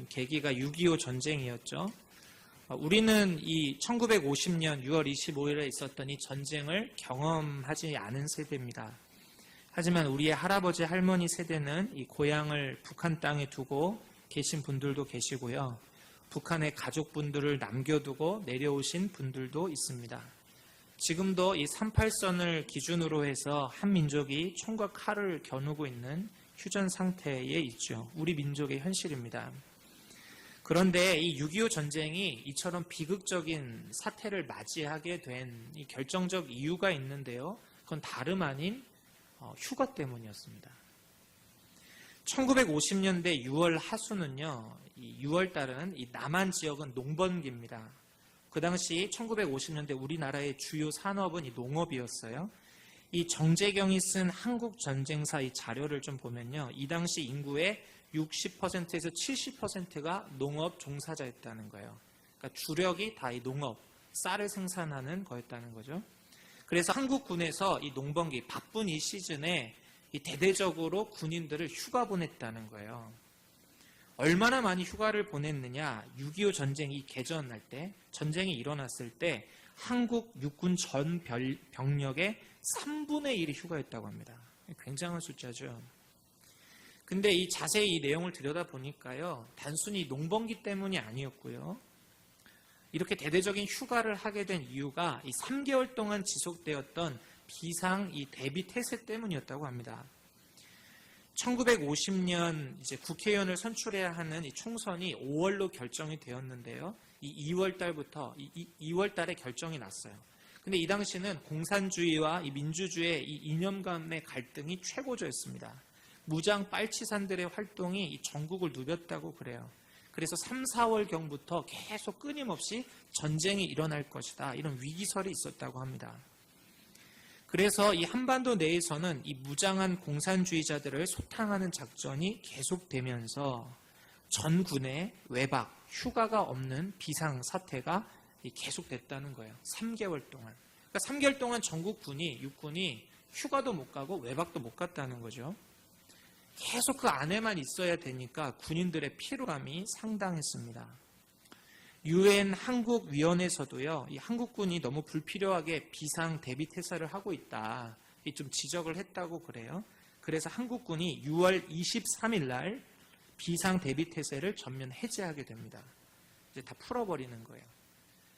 계기가 6.25 전쟁이었죠. 우리는 이 1950년 6월 25일에 있었던 이 전쟁을 경험하지 않은 세대입니다. 하지만 우리의 할아버지 할머니 세대는 이 고향을 북한 땅에 두고 계신 분들도 계시고요. 북한의 가족분들을 남겨두고 내려오신 분들도 있습니다. 지금도 이 38선을 기준으로 해서 한 민족이 총과 칼을 겨누고 있는 휴전 상태에 있죠. 우리 민족의 현실입니다. 그런데 이 6.25 전쟁이 이처럼 비극적인 사태를 맞이하게 된 이 결정적 이유가 있는데요. 그건 다름 아닌 휴가 때문이었습니다. 1950년대 6월 하순은요, 이 6월 달은 이 남한 지역은 농번기입니다. 그 당시 1950년대 우리나라의 주요 산업은 이 농업이었어요. 이 정재경이 쓴 한국 전쟁사 이 자료를 좀 보면요, 이 당시 인구의 60%에서 70%가 농업 종사자였다는 거예요. 그러니까 주력이 다 이 농업, 쌀을 생산하는 거였다는 거죠. 그래서 한국군에서 이 농번기 바쁜 이 시즌에 이 대대적으로 군인들을 휴가 보냈다는 거예요. 얼마나 많이 휴가를 보냈느냐? 6.25 전쟁이 개전할 때, 전쟁이 일어났을 때 한국 육군 전 병력의 3분의 1이 휴가였다고 합니다. 굉장한 숫자죠. 근데 이 자세히 이 내용을 들여다보니까요, 단순히 농번기 때문이 아니었고요. 이렇게 대대적인 휴가를 하게 된 이유가 이 3개월 동안 지속되었던 비상 이 대비 태세 때문이었다고 합니다. 1950년 이제 국회의원을 선출해야 하는 이 총선이 5월로 결정이 되었는데요. 이 2월 달부터 2월 달에 결정이 났어요. 근데 이 당시는 공산주의와 이 민주주의의 이 이념 간의 갈등이 최고조였습니다. 무장 빨치산들의 활동이 이 전국을 누볐다고 그래요. 그래서 3, 4월경부터 계속 끊임없이 전쟁이 일어날 것이다, 이런 위기설이 있었다고 합니다. 그래서 이 한반도 내에서는 이 무장한 공산주의자들을 소탕하는 작전이 계속되면서 전군의 외박, 휴가가 없는 비상사태가 계속됐다는 거예요. 3개월 동안. 그러니까 3개월 동안 전국 육군이 휴가도 못 가고 외박도 못 갔다는 거죠. 계속 그 안에만 있어야 되니까 군인들의 피로감이 상당했습니다. UN 한국위원회에서도요, 이 한국군이 너무 불필요하게 비상 대비 태세를 하고 있다, 좀 지적을 했다고 그래요. 그래서 한국군이 6월 23일 날 비상 대비 태세를 전면 해제하게 됩니다. 이제 다 풀어버리는 거예요.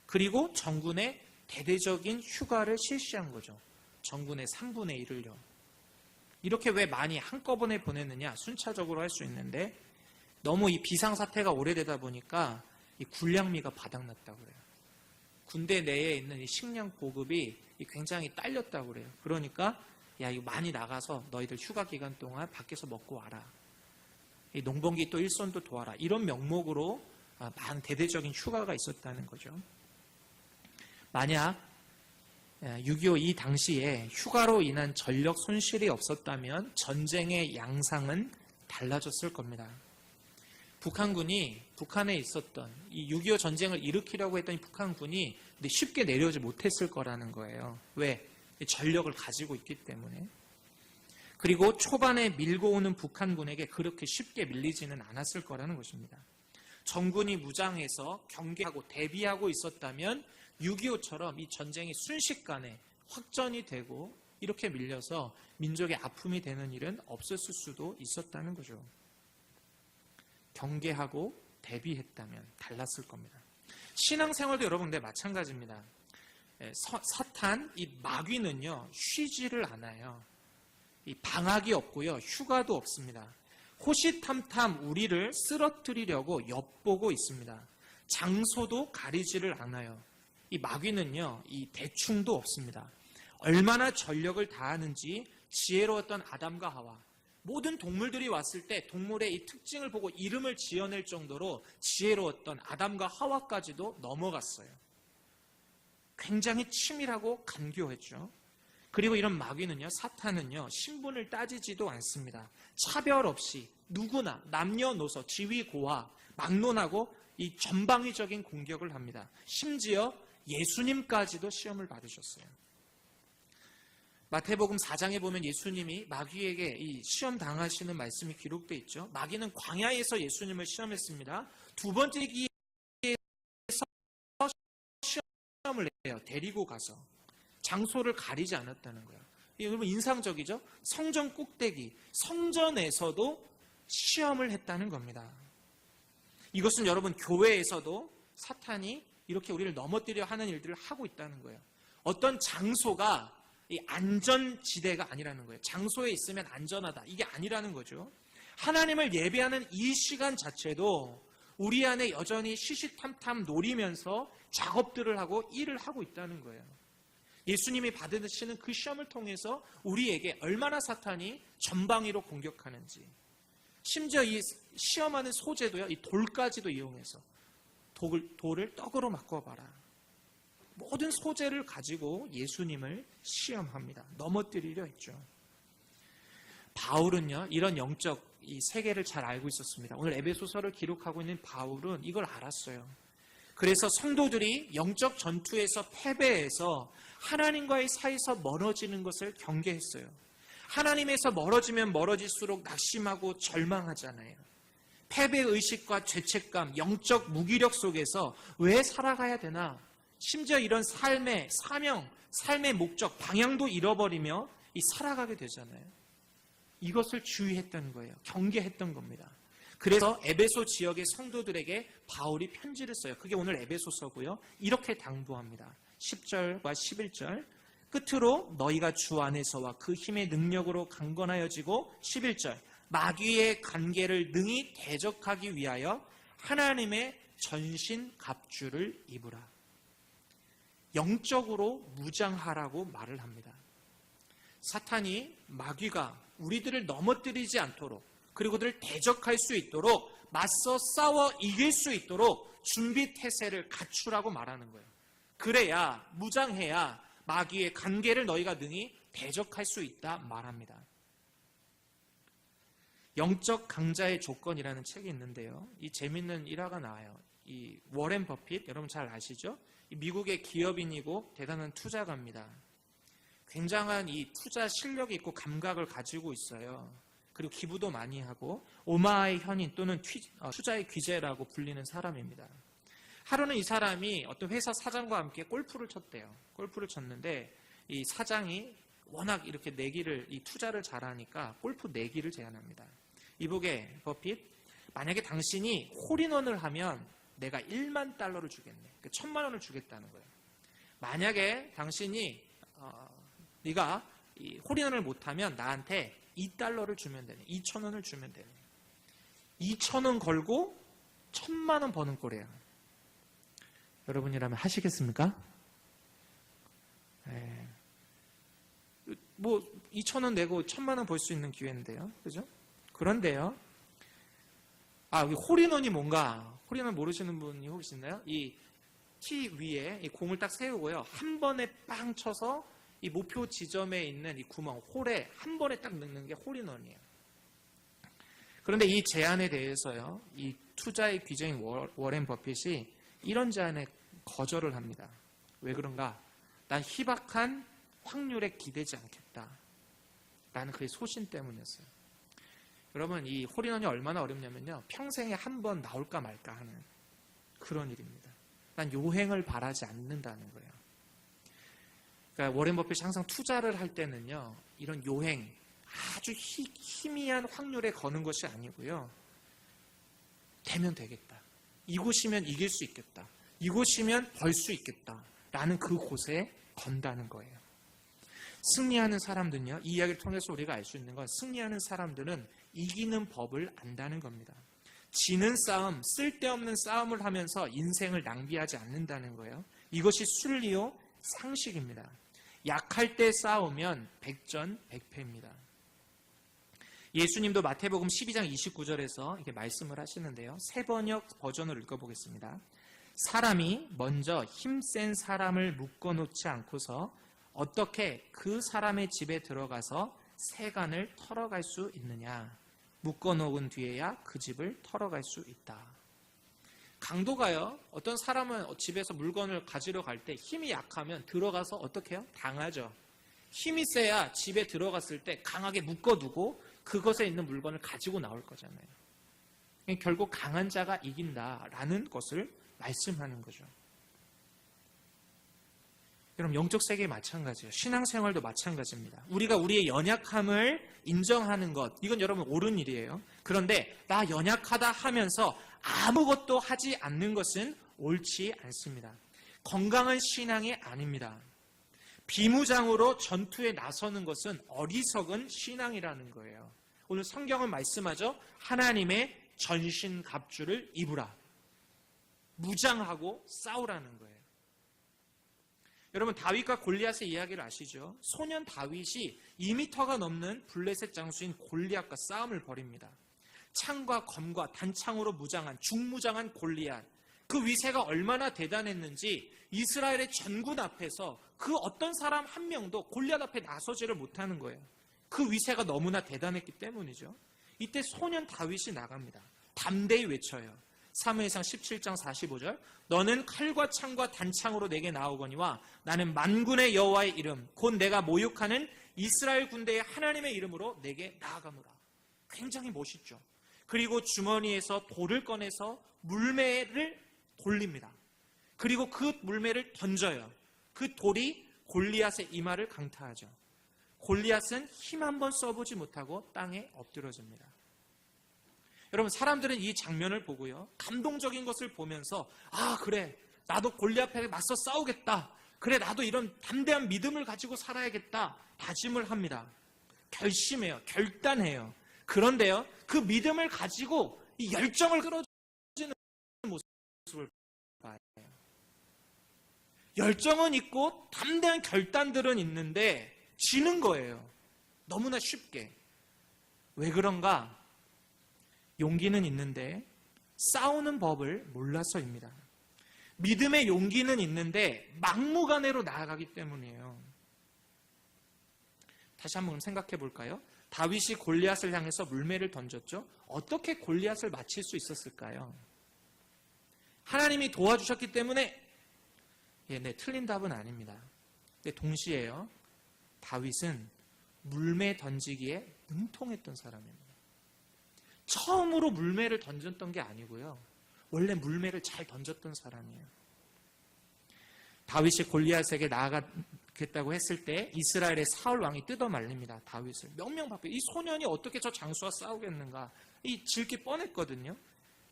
그리고 정군의 대대적인 휴가를 실시한 거죠. 정군의 3분의 1을요. 이렇게 왜 많이 한꺼번에 보냈느냐? 순차적으로 할 수 있는데 너무 이 비상사태가 오래되다 보니까 이 군량미가 바닥났다고 그래요. 군대 내에 있는 이 식량 보급이 굉장히 딸렸다고 그래요. 그러니까 야, 이거 많이 나가서 너희들 휴가 기간 동안 밖에서 먹고 와라. 이 농번기 또 일손도 도와라. 이런 명목으로 많은 대대적인 휴가가 있었다는 거죠. 만약 6.25 이 당시에 휴가로 인한 전력 손실이 없었다면 전쟁의 양상은 달라졌을 겁니다. 북한군이 북한에 있었던 이 6.25 전쟁을 일으키려고 했던 이 북한군이 쉽게 내려오지 못했을 거라는 거예요. 왜? 전력을 가지고 있기 때문에. 그리고 초반에 밀고 오는 북한군에게 그렇게 쉽게 밀리지는 않았을 거라는 것입니다. 정군이 무장해서 경계하고 대비하고 있었다면 6.25처럼 이 전쟁이 순식간에 확전이 되고 이렇게 밀려서 민족의 아픔이 되는 일은 없었을 수도 있었다는 거죠. 경계하고 대비했다면 달랐을 겁니다. 신앙생활도 여러분들 마찬가지입니다. 사탄, 이 마귀는요, 쉬지를 않아요. 이 방학이 없고요, 휴가도 없습니다. 호시탐탐 우리를 쓰러뜨리려고 엿보고 있습니다. 장소도 가리지를 않아요. 이 마귀는요, 이 대충도 없습니다. 얼마나 전력을 다하는지 지혜로웠던 아담과 하와, 모든 동물들이 왔을 때 동물의 이 특징을 보고 이름을 지어낼 정도로 지혜로웠던 아담과 하와까지도 넘어갔어요. 굉장히 치밀하고 간교했죠. 그리고 이런 마귀는요, 사탄은요, 신분을 따지지도 않습니다. 차별 없이 누구나 남녀노소 지위고하 막론하고 이 전방위적인 공격을 합니다. 심지어 예수님까지도 시험을 받으셨어요. 마태복음 4장에 보면 예수님이 마귀에게 이 시험 당하시는 말씀이 기록되어 있죠. 마귀는 광야에서 예수님을 시험했습니다. 두 번째 기회에서 시험을 해요. 데리고 가서. 장소를 가리지 않았다는 거예요. 이게 여러분 인상적이죠? 성전 꼭대기, 성전에서도 시험을 했다는 겁니다. 이것은 여러분 교회에서도 사탄이 이렇게 우리를 넘어뜨려 하는 일들을 하고 있다는 거예요. 어떤 장소가 이 안전지대가 아니라는 거예요. 장소에 있으면 안전하다. 이게 아니라는 거죠. 하나님을 예배하는 이 시간 자체도 우리 안에 여전히 시시탐탐 노리면서 작업들을 하고 일을 하고 있다는 거예요. 예수님이 받으시는 그 시험을 통해서 우리에게 얼마나 사탄이 전방위로 공격하는지, 심지어 이 시험하는 소재도요, 이 돌까지도 이용해서 돌을 떡으로 바꿔봐라. 모든 소재를 가지고 예수님을 시험합니다. 넘어뜨리려 했죠. 바울은요, 이런 영적 이 세계를 잘 알고 있었습니다. 오늘 에베소서를 기록하고 있는 바울은 이걸 알았어요. 그래서 성도들이 영적 전투에서 패배해서 하나님과의 사이에서 멀어지는 것을 경계했어요. 하나님에서 멀어지면 멀어질수록 낙심하고 절망하잖아요. 패배의식과 죄책감, 영적 무기력 속에서 왜 살아가야 되나? 심지어 이런 삶의 사명, 삶의 목적, 방향도 잃어버리며 살아가게 되잖아요. 이것을 주의했던 거예요. 경계했던 겁니다. 그래서 에베소 지역의 성도들에게 바울이 편지를 써요. 그게 오늘 에베소서고요. 이렇게 당부합니다. 10절과 11절. 끝으로 너희가 주 안에서와 그 힘의 능력으로 강건하여지고 11절. 마귀의 관계를 능히 대적하기 위하여 하나님의 전신 갑주를 입으라. 영적으로 무장하라고 말을 합니다. 사탄이 마귀가 우리들을 넘어뜨리지 않도록, 그리고 그들을 대적할 수 있도록, 맞서 싸워 이길 수 있도록 준비 태세를 갖추라고 말하는 거예요. 그래야, 무장해야 마귀의 관계를 너희가 능히 대적할 수 있다 말합니다. 영적 강자의 조건이라는 책이 있는데요. 이 재밌는 일화가 나와요. 이 워렌 버핏, 여러분 잘 아시죠? 미국의 기업인이고 대단한 투자가입니다. 굉장한 이 투자 실력이 있고 감각을 가지고 있어요. 그리고 기부도 많이 하고 오마이 현인 또는 투자의 귀재라고 불리는 사람입니다. 하루는 이 사람이 어떤 회사 사장과 함께 골프를 쳤대요. 골프를 쳤는데 이 사장이 워낙 이렇게 내기를, 이 투자를 잘하니까 골프 내기를 제안합니다. 이보게 버핏, 만약에 당신이 홀인원을 하면 내가 1만 달러를 주겠네. 그러니까 1,000만 원을 주겠다는 거예요. 만약에 당신이 네가 홀인원을 못하면 나한테 2달러를 주면 되네. 2,000원을 주면 되네. 2,000원 걸고 1,000만 원 버는 꼴이에요. 여러분이라면 하시겠습니까? 네. 뭐 2,000원 내고 1,000만 원 벌 수 있는 기회인데요. 그죠? 그런데요. 여기 홀인원이 뭔가, 홀인원 모르시는 분이 혹시 있나요? 이 티 위에 이 공을 딱 세우고요. 한 번에 빵 쳐서 이 목표 지점에 있는 이 구멍, 홀에 한 번에 딱 넣는 게 홀인원이에요. 그런데 이 제안에 대해서요, 이 투자의 귀재인 워렌 버핏이 이런 제안에 거절을 합니다. 왜 그런가? 난 희박한 확률에 기대지 않겠다. 라는 그의 소신 때문이었어요. 여러분, 이 홀인원이 얼마나 어렵냐면요, 평생에 한 번 나올까 말까 하는 그런 일입니다. 난 요행을 바라지 않는다는 거예요. 그러니까 워렌 버핏이 항상 투자를 할 때는요, 이런 요행, 아주 희미한 확률에 거는 것이 아니고요, 되면 되겠다. 이곳이면 이길 수 있겠다. 이곳이면 벌 수 있겠다. 라는 그곳에 건다는 거예요. 승리하는 사람들은요, 이 이야기를 통해서 우리가 알 수 있는 건, 승리하는 사람들은 이기는 법을 안다는 겁니다. 지는 싸움, 쓸데없는 싸움을 하면서 인생을 낭비하지 않는다는 거예요. 이것이 순리요 상식입니다. 약할 때 싸우면 백전백패입니다. 예수님도 마태복음 12장 29절에서 이렇게 말씀을 하시는데요. 새 번역 버전을 읽어보겠습니다. 사람이 먼저 힘센 사람을 묶어놓지 않고서 어떻게 그 사람의 집에 들어가서 세간을 털어갈 수 있느냐. 묶어놓은 뒤에야 그 집을 털어갈 수 있다. 강도가요, 어떤 사람은 집에서 물건을 가지러 갈 때 힘이 약하면 들어가서 어떻게 해요? 당하죠. 힘이 세야 집에 들어갔을 때 강하게 묶어두고 그것에 있는 물건을 가지고 나올 거잖아요. 결국 강한 자가 이긴다라는 것을 말씀하는 거죠. 여러분, 영적 세계에 마찬가지예요. 신앙생활도 마찬가지입니다. 우리가 우리의 연약함을 인정하는 것, 이건 여러분 옳은 일이에요. 그런데 나 연약하다 하면서 아무것도 하지 않는 것은 옳지 않습니다. 건강한 신앙이 아닙니다. 비무장으로 전투에 나서는 것은 어리석은 신앙이라는 거예요. 오늘 성경은 말씀하죠. 하나님의 전신갑주를 입으라. 무장하고 싸우라는 거예요. 여러분, 다윗과 골리앗의 이야기를 아시죠? 소년 다윗이 2m가 넘는 블레셋 장수인 골리앗과 싸움을 벌입니다. 창과 검과 단창으로 무장한 중무장한 골리앗, 그 위세가 얼마나 대단했는지 이스라엘의 전군 앞에서 그 어떤 사람 한 명도 골리앗 앞에 나서지를 못하는 거예요. 그 위세가 너무나 대단했기 때문이죠. 이때 소년 다윗이 나갑니다. 담대히 외쳐요. 사무엘상 17장 45절, 너는 칼과 창과 단창으로 내게 나오거니와 나는 만군의 여호와의 이름 곧 내가 모욕하는 이스라엘 군대의 하나님의 이름으로 내게 나아가노라. 굉장히 멋있죠. 그리고 주머니에서 돌을 꺼내서 물매를 돌립니다. 그리고 그 물매를 던져요. 그 돌이 골리앗의 이마를 강타하죠. 골리앗은 힘 한번 써보지 못하고 땅에 엎드러집니다. 여러분, 사람들은 이 장면을 보고요, 감동적인 것을 보면서 아, 그래, 나도 골리앗에 맞서 싸우겠다. 그래, 나도 이런 담대한 믿음을 가지고 살아야겠다. 다짐을 합니다. 결심해요. 결단해요. 그런데요, 그 믿음을 가지고 이 열정을 끌어지는 모습을 봐요. 열정은 있고 담대한 결단들은 있는데 지는 거예요. 너무나 쉽게. 왜 그런가? 용기는 있는데 싸우는 법을 몰라서입니다. 믿음의 용기는 있는데 막무가내로 나아가기 때문이에요. 다시 한번 생각해 볼까요? 다윗이 골리앗을 향해서 물매를 던졌죠. 어떻게 골리앗을 맞힐 수 있었을까요? 하나님이 도와주셨기 때문에 틀린 답은 아닙니다. 근데 동시에요, 다윗은 물매 던지기에 능통했던 사람입니다. 처음으로 물매를 던졌던 게 아니고요, 원래 물매를 잘 던졌던 사람이에요. 다윗이 골리앗에게 나아가겠다고 했을 때 이스라엘의 사울 왕이 뜯어 말립니다. 다윗을 명명받고, 이 소년이 어떻게 저 장수와 싸우겠는가, 이 질기 뻔했거든요.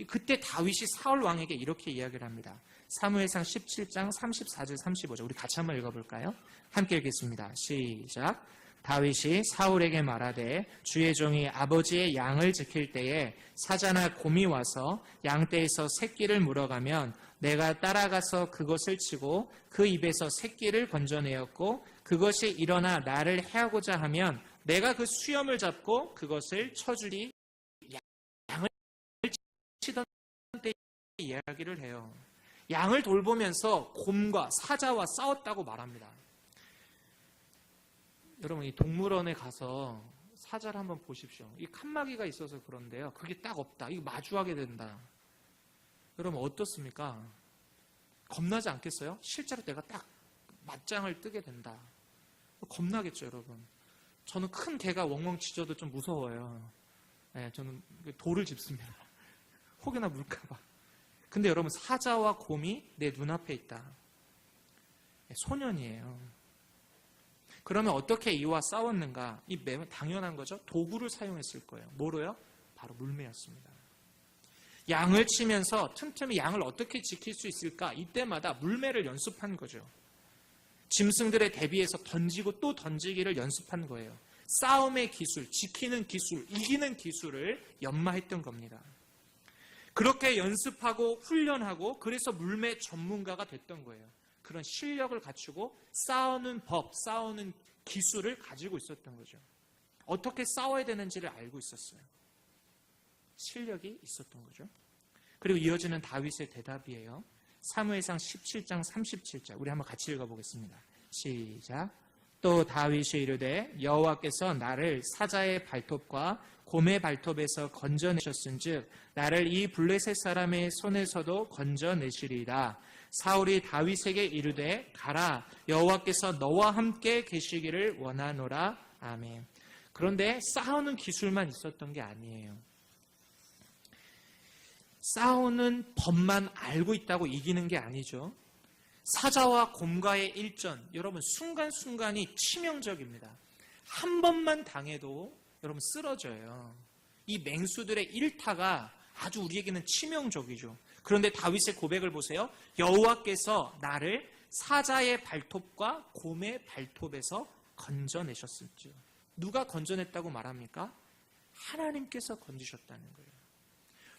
그때 다윗이 사울 왕에게 이렇게 이야기를 합니다. 사무엘상 17장 34절 35절 우리 같이 한번 읽어볼까요? 함께 읽겠습니다. 시작. 다윗이 사울에게 말하되 주의 종이 아버지의 양을 지킬 때에 사자나 곰이 와서 양떼에서 새끼를 물어가면 내가 따라가서 그것을 치고 그 입에서 새끼를 건져내었고 그것이 일어나 나를 해하고자 하면 내가 그 수염을 잡고 그것을 쳐주리. 양을 치던 때 이야기를 해요. 양을 돌보면서 곰과 사자와 싸웠다고 말합니다. 여러분, 이 동물원에 가서 사자를 한번 보십시오. 이 칸막이가 있어서 그런데요, 그게 딱 없다. 이거 마주하게 된다. 여러분, 어떻습니까? 겁나지 않겠어요? 실제로 내가 딱 맞짱을 뜨게 된다. 겁나겠죠, 여러분. 저는 큰 개가 웡웡 짖어도 좀 무서워요. 저는 돌을 짚습니다. 혹여나 물까봐. 근데 여러분, 사자와 곰이 내 눈앞에 있다. 소년이에요. 그러면 어떻게 이와 싸웠는가? 이 매우 당연한 거죠. 도구를 사용했을 거예요. 뭐로요? 바로 물매였습니다. 양을 치면서 틈틈이 양을 어떻게 지킬 수 있을까? 이때마다 물매를 연습한 거죠. 짐승들에 대비해서 던지고 또 던지기를 연습한 거예요. 싸움의 기술, 지키는 기술, 이기는 기술을 연마했던 겁니다. 그렇게 연습하고 훈련하고 그래서 물매 전문가가 됐던 거예요. 그런 실력을 갖추고 싸우는 법, 싸우는 기술을 가지고 있었던 거죠. 어떻게 싸워야 되는지를 알고 있었어요. 실력이 있었던 거죠. 그리고 이어지는 다윗의 대답이에요. 사무엘상 17장 37절 우리 한번 같이 읽어보겠습니다. 시작. 또 다윗이 이르되 여호와께서 나를 사자의 발톱과 곰의 발톱에서 건져내셨은즉 나를 이 블레셋 사람의 손에서도 건져내시리이다. 사울이 다윗에게 이르되 가라, 여호와께서 너와 함께 계시기를 원하노라. 아멘. 그런데 싸우는 기술만 있었던 게 아니에요. 싸우는 법만 알고 있다고 이기는 게 아니죠. 사자와 곰과의 일전, 여러분 순간순간이 치명적입니다. 한 번만 당해도 여러분 쓰러져요. 이 맹수들의 일타가 아주 우리에게는 치명적이죠. 그런데 다윗의 고백을 보세요. 여호와께서 나를 사자의 발톱과 곰의 발톱에서 건져내셨을지요. 누가 건져냈다고 말합니까? 하나님께서 건지셨다는 거예요.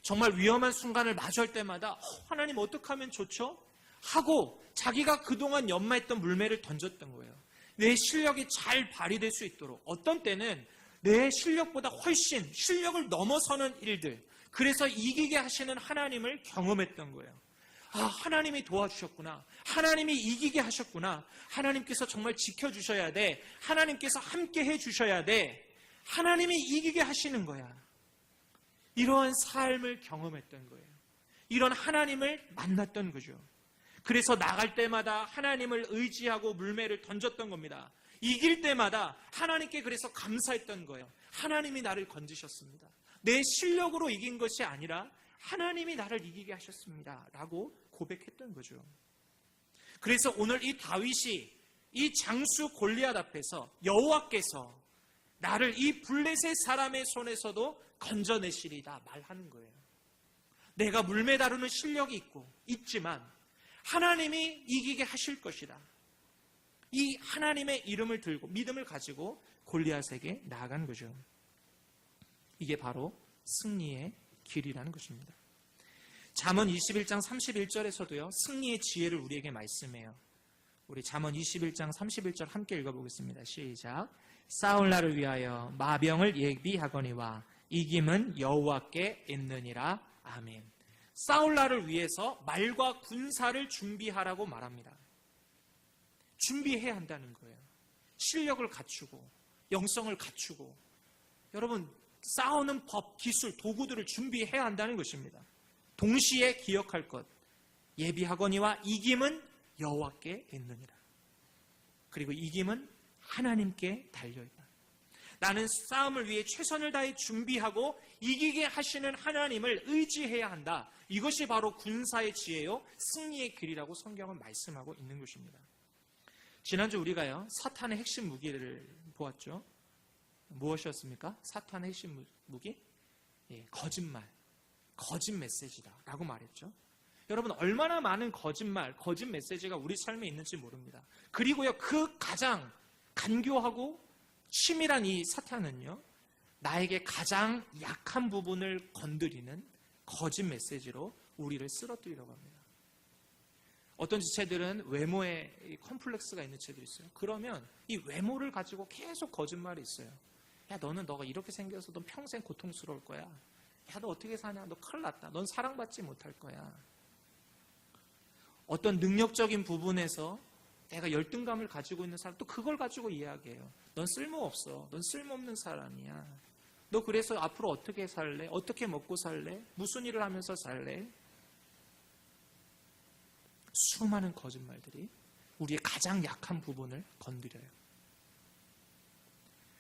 정말 위험한 순간을 마주할 때마다 하나님 어떻게 하면 좋죠? 하고 자기가 그동안 연마했던 물매를 던졌던 거예요. 내 실력이 잘 발휘될 수 있도록. 어떤 때는 내 실력보다 훨씬 실력을 넘어서는 일들, 그래서 이기게 하시는 하나님을 경험했던 거예요. 아, 하나님이 도와주셨구나. 하나님이 이기게 하셨구나. 하나님께서 정말 지켜주셔야 돼. 하나님께서 함께 해주셔야 돼. 하나님이 이기게 하시는 거야. 이러한 삶을 경험했던 거예요. 이런 하나님을 만났던 거죠. 그래서 나갈 때마다 하나님을 의지하고 물매를 던졌던 겁니다. 이길 때마다 하나님께 그래서 감사했던 거예요. 하나님이 나를 건지셨습니다. 내 실력으로 이긴 것이 아니라 하나님이 나를 이기게 하셨습니다. 라고 고백했던 거죠. 그래서 오늘 이 다윗이 이 장수 골리앗 앞에서 여호와께서 나를 이 블레셋 사람의 손에서도 건져내시리다 말하는 거예요. 내가 물매 다루는 실력이 있지만 하나님이 이기게 하실 것이다. 이 하나님의 이름을 들고 믿음을 가지고 골리앗에게 나아간 거죠. 이게 바로 승리의 길이라는 것입니다. 잠언 21장 31절에서도요. 승리의 지혜를 우리에게 말씀해요. 우리 잠언 21장 31절 함께 읽어보겠습니다. 시작. 싸울 날을 위하여 마병을 예비하거니와 이김은 여호와께 있느니라. 아멘. 싸울 날을 위해서 말과 군사를 준비하라고 말합니다. 준비해야 한다는 거예요. 실력을 갖추고 영성을 갖추고 여러분 싸우는 법, 기술, 도구들을 준비해야 한다는 것입니다. 동시에 기억할 것, 예비하거니와 이김은 여호와께 있느니라. 그리고 이김은 하나님께 달려있다. 나는 싸움을 위해 최선을 다해 준비하고 이기게 하시는 하나님을 의지해야 한다. 이것이 바로 군사의 지혜요 승리의 길이라고 성경은 말씀하고 있는 것입니다. 지난주 우리가요 사탄의 핵심 무기를 보았죠. 무엇이었습니까? 사탄의 핵심 무기? 거짓말, 거짓 메시지다 라고 말했죠. 여러분 얼마나 많은 거짓말, 거짓 메시지가 우리 삶에 있는지 모릅니다. 그리고요 그 가장 간교하고 치밀한 이 사탄은요 나에게 가장 약한 부분을 건드리는 거짓 메시지로 우리를 쓰러뜨리려고 합니다. 어떤 지체들은 외모에 컴플렉스가 있는 지체들이 있어요. 그러면 이 외모를 가지고 계속 거짓말이 있어요. 야 너가 이렇게 생겨서 넌 평생 고통스러울 거야. 야 너 어떻게 사냐? 너 큰일 났다. 넌 사랑받지 못할 거야. 어떤 능력적인 부분에서 내가 열등감을 가지고 있는 사람 또 그걸 가지고 이야기해요. 넌 쓸모없어. 넌 쓸모없는 사람이야. 너 그래서 앞으로 어떻게 살래? 어떻게 먹고 살래? 무슨 일을 하면서 살래? 수많은 거짓말들이 우리의 가장 약한 부분을 건드려요.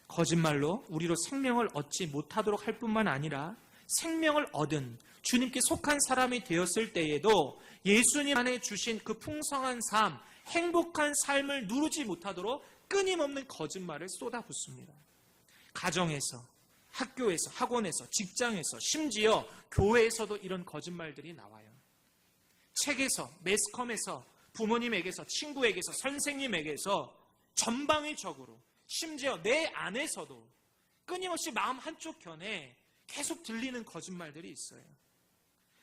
거짓말로 우리로 생명을 얻지 못하도록 할 뿐만 아니라 생명을 얻은 주님께 속한 사람이 되었을 때에도 예수님 안에 주신 그 풍성한 삶, 행복한 삶을 누르지 못하도록 끊임없는 거짓말을 쏟아붓습니다. 가정에서, 학교에서, 학원에서, 직장에서, 심지어 교회에서도 이런 거짓말들이 나와요. 책에서, 매스컴에서, 부모님에게서, 친구에게서, 선생님에게서 전방위적으로 심지어 내 안에서도 끊임없이 마음 한쪽 견에 계속 들리는 거짓말들이 있어요.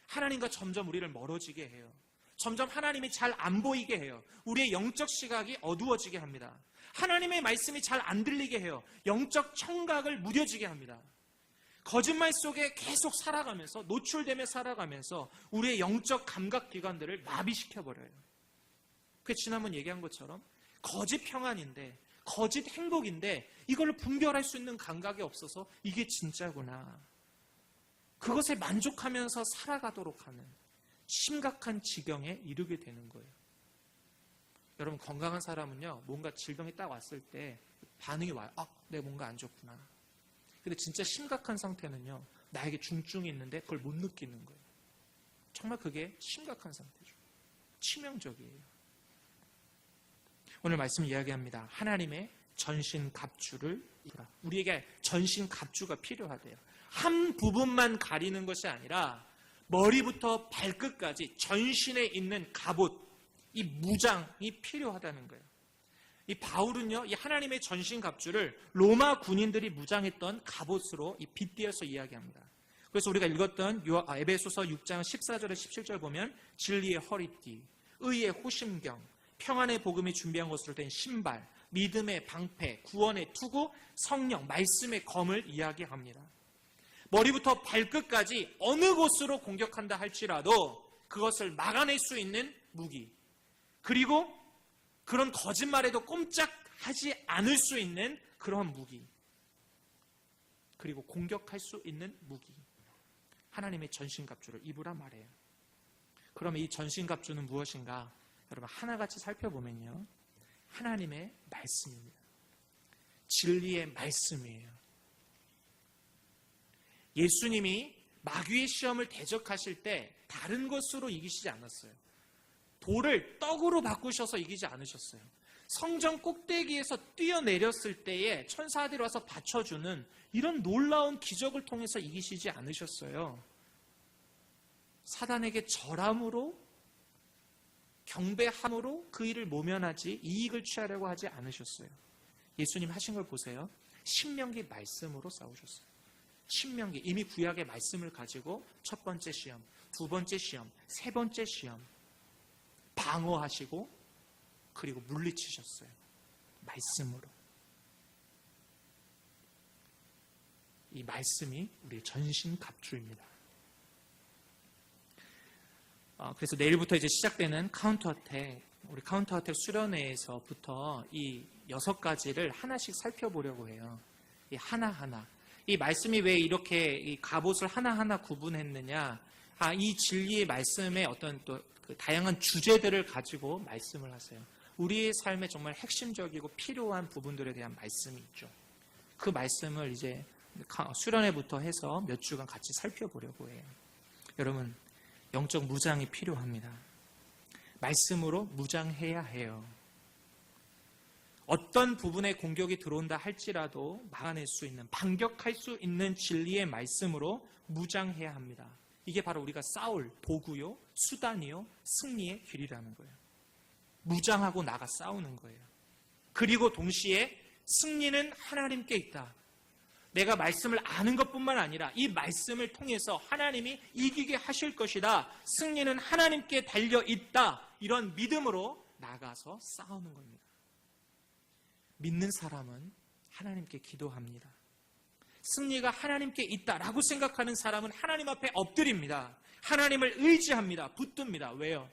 하나님과 점점 우리를 멀어지게 해요. 점점 하나님이 잘 안 보이게 해요. 우리의 영적 시각이 어두워지게 합니다. 하나님의 말씀이 잘 안 들리게 해요. 영적 청각을 무뎌지게 합니다. 거짓말 속에 계속 살아가면서 노출되며 살아가면서 우리의 영적 감각기관들을 마비시켜버려요. 그 지난번 얘기한 것처럼 거짓 평안인데 거짓 행복인데 이걸 분별할 수 있는 감각이 없어서 이게 진짜구나. 그것에 만족하면서 살아가도록 하는 심각한 지경에 이르게 되는 거예요. 여러분, 건강한 사람은요, 뭔가 질병이 딱 왔을 때 반응이 와요. 내가 뭔가 안 좋구나. 근데 진짜 심각한 상태는요, 나에게 중증이 있는데 그걸 못 느끼는 거예요. 정말 그게 심각한 상태죠. 치명적이에요. 오늘 말씀 이야기합니다. 하나님의 전신갑주를 입으라. 우리에게 전신갑주가 필요하대요. 한 부분만 가리는 것이 아니라 머리부터 발끝까지 전신에 있는 갑옷, 이 무장이 필요하다는 거예요. 이 바울은요, 이 하나님의 전신갑주를 로마 군인들이 무장했던 갑옷으로 빗대어서 이야기합니다. 그래서 우리가 읽었던 에베소서 6장 14절에 17절 보면 진리의 허리띠, 의의 호심경, 평안의 복음이 준비한 것으로 된 신발, 믿음의 방패, 구원의 투구, 성령, 말씀의 검을 이야기합니다. 머리부터 발끝까지 어느 곳으로 공격한다 할지라도 그것을 막아낼 수 있는 무기, 그리고 그런 거짓말에도 꼼짝하지 않을 수 있는 그런 무기, 그리고 공격할 수 있는 무기, 하나님의 전신갑주를 입으라 말해요. 그러면 이 전신갑주는 무엇인가? 여러분, 하나같이 살펴보면요, 하나님의 말씀입니다. 진리의 말씀이에요. 예수님이 마귀의 시험을 대적하실 때 다른 것으로 이기시지 않았어요. 돌을 떡으로 바꾸셔서 이기지 않으셨어요. 성전 꼭대기에서 뛰어내렸을 때에 천사들이 와서 받쳐주는 이런 놀라운 기적을 통해서 이기시지 않으셨어요. 사단에게 절함으로, 경배함으로 그 일을 모면하지 이익을 취하려고 하지 않으셨어요. 예수님 하신 걸 보세요. 신명기 말씀으로 싸우셨어요. 신명기, 이미 구약의 말씀을 가지고 첫 번째 시험, 두 번째 시험, 세 번째 시험 방어하시고 그리고 물리치셨어요. 말씀으로. 이 말씀이 우리의 전신갑주입니다. 그래서 내일부터 이제 시작되는 카운터어택, 우리 카운터어택 수련회에서부터 이 6가지를 하나씩 살펴보려고 해요. 이 하나하나. 이 말씀이 왜 이렇게 이 갑옷을 하나하나 구분했느냐? 이 진리의 말씀의 어떤 또 그 다양한 주제들을 가지고 말씀을 하세요. 우리의 삶에 정말 핵심적이고 필요한 부분들에 대한 말씀이 있죠. 그 말씀을 이제 수련회부터 해서 몇 주간 같이 살펴보려고 해요. 여러분, 영적 무장이 필요합니다. 말씀으로 무장해야 해요. 어떤 부분에 공격이 들어온다 할지라도 막아낼 수 있는, 반격할 수 있는 진리의 말씀으로 무장해야 합니다. 이게 바로 우리가 싸울 도구요, 수단이요, 승리의 길이라는 거예요. 무장하고 나가 싸우는 거예요. 그리고 동시에 승리는 하나님께 있다. 내가 말씀을 아는 것뿐만 아니라 이 말씀을 통해서 하나님이 이기게 하실 것이다. 승리는 하나님께 달려있다. 이런 믿음으로 나가서 싸우는 겁니다. 믿는 사람은 하나님께 기도합니다. 승리가 하나님께 있다라고 생각하는 사람은 하나님 앞에 엎드립니다. 하나님을 의지합니다. 붙듭니다. 왜요?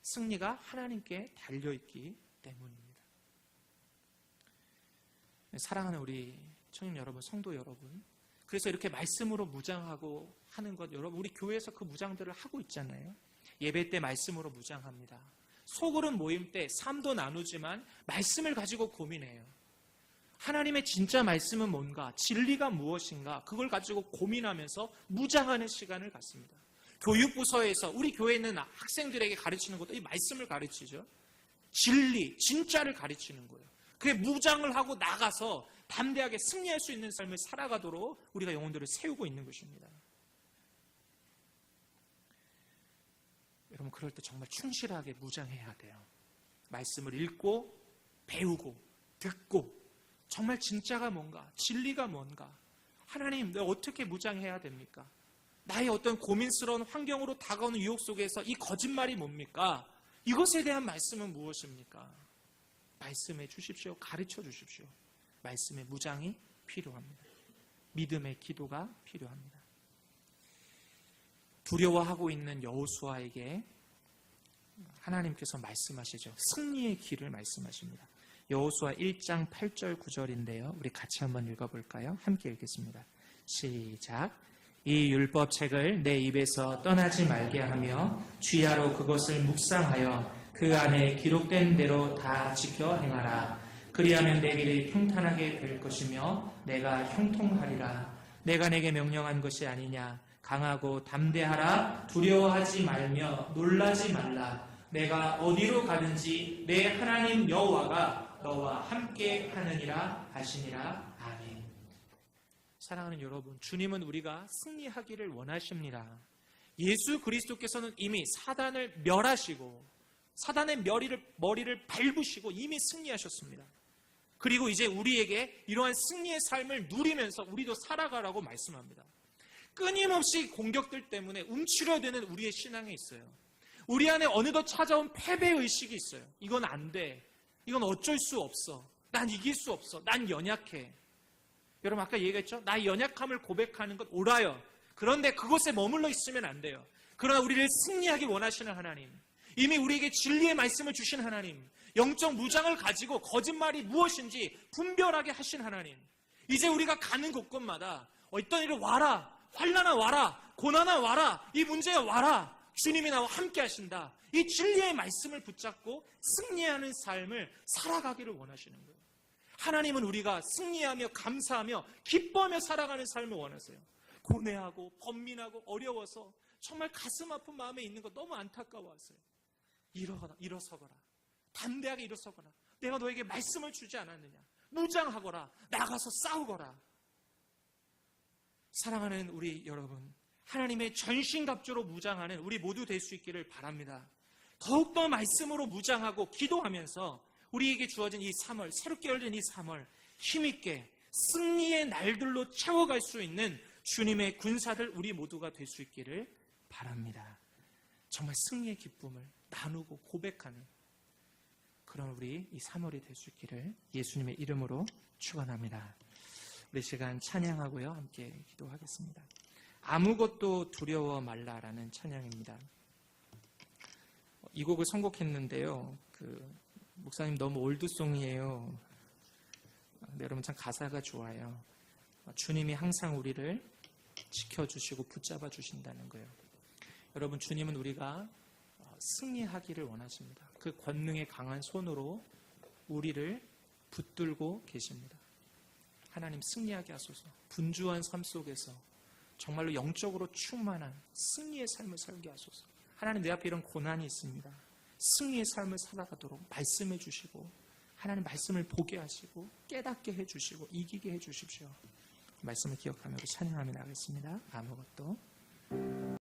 승리가 하나님께 달려있기 때문입니다. 사랑하는 우리 청년 여러분, 성도 여러분, 그래서 이렇게 말씀으로 무장하고 하는 것, 여러분 우리 교회에서 그 무장들을 하고 있잖아요. 예배 때 말씀으로 무장합니다. 소그룹 모임 때 삶도 나누지만 말씀을 가지고 고민해요. 하나님의 진짜 말씀은 뭔가, 진리가 무엇인가, 그걸 가지고 고민하면서 무장하는 시간을 갖습니다. 교육부서에서 우리 교회에 있는 학생들에게 가르치는 것도 이 말씀을 가르치죠. 진리, 진짜를 가르치는 거예요. 그게 무장을 하고 나가서 담대하게 승리할 수 있는 삶을 살아가도록 우리가 영혼들을 세우고 있는 것입니다. 여러분, 그럴 때 정말 충실하게 무장해야 돼요. 말씀을 읽고 배우고 듣고 정말 진짜가 뭔가, 진리가 뭔가, 하나님 내가 어떻게 무장해야 됩니까? 나의 어떤 고민스러운 환경으로 다가오는 유혹 속에서 이 거짓말이 뭡니까? 이것에 대한 말씀은 무엇입니까? 말씀해 주십시오. 가르쳐 주십시오. 말씀의 무장이 필요합니다. 믿음의 기도가 필요합니다. 두려워하고 있는 여호수아에게 하나님께서 말씀하시죠. 승리의 길을 말씀하십니다. 여호수아 1장 8절 9절인데요. 우리 같이 한번 읽어볼까요? 함께 읽겠습니다. 시작. 이 율법책을 내 입에서 떠나지 말게 하며 주야로 그것을 묵상하여 그 안에 기록된 대로 다 지켜 행하라. 그리하면 내 길이 평탄하게 될 것이며 내가 형통하리라. 내가 내게 명령한 것이 아니냐. 강하고 담대하라. 두려워하지 말며 놀라지 말라. 내가 어디로 가든지 내 하나님 여호와가 너와 함께 하느니라 하시니라. 아멘. 사랑하는 여러분, 주님은 우리가 승리하기를 원하십니다. 예수 그리스도께서는 이미 사단을 멸하시고 사단의 머리를 밟으시고 이미 승리하셨습니다. 그리고 이제 우리에게 이러한 승리의 삶을 누리면서 우리도 살아가라고 말씀합니다. 끊임없이 공격들 때문에 움츠려드는 우리의 신앙에 있어요. 우리 안에 어느덧 찾아온 패배의식이 있어요. 이건 안 돼. 이건 어쩔 수 없어. 난 이길 수 없어. 난 연약해. 여러분 아까 얘기했죠? 나의 연약함을 고백하는 것 옳아요. 그런데 그곳에 머물러 있으면 안 돼요. 그러나 우리를 승리하기 원하시는 하나님, 이미 우리에게 진리의 말씀을 주신 하나님, 영적 무장을 가지고 거짓말이 무엇인지 분별하게 하신 하나님, 이제 우리가 가는 곳곳마다 어떤 일을 와라, 환난아 와라, 고난아 와라, 이 문제에 와라, 주님이 나와 함께 하신다. 이 진리의 말씀을 붙잡고 승리하는 삶을 살아가기를 원하시는 거예요. 하나님은 우리가 승리하며 감사하며 기뻐하며 살아가는 삶을 원하세요. 고뇌하고 번민하고 어려워서 정말 가슴 아픈 마음에 있는 거 너무 안타까워하세요. 일어서거라. 담대하게 일어서거라. 내가 너에게 말씀을 주지 않았느냐. 무장하거라. 나가서 싸우거라. 사랑하는 우리 여러분, 하나님의 전신갑주로 무장하는 우리 모두 될 수 있기를 바랍니다. 더욱더 말씀으로 무장하고 기도하면서 우리에게 주어진 이 3월, 새롭게 열린 이 3월 힘있게 승리의 날들로 채워갈 수 있는 주님의 군사들 우리 모두가 될 수 있기를 바랍니다. 정말 승리의 기쁨을 나누고 고백하는 그런 우리 이 3월이 될 수 있기를 예수님의 이름으로 축원합니다. 우리 시간 찬양하고요, 함께 기도하겠습니다. 아무것도 두려워 말라라는 찬양입니다. 이 곡을 선곡했는데요, 목사님 너무 올드송이에요. 근데 여러분 참 가사가 좋아요. 주님이 항상 우리를 지켜주시고 붙잡아 주신다는 거예요. 여러분, 주님은 우리가 승리하기를 원하십니다. 그 권능의 강한 손으로 우리를 붙들고 계십니다. 하나님 승리하게 하소서. 분주한 삶 속에서 정말로 영적으로 충만한 승리의 삶을 살게 하소서. 하나님, 내 앞에 이런 고난이 있습니다. 승리의 삶을 살아가도록 말씀해 주시고 하나님 말씀을 보게 하시고 깨닫게 해주시고 이기게 해주십시오. 말씀을 기억하며 찬양하며 나가겠습니다. 아무것도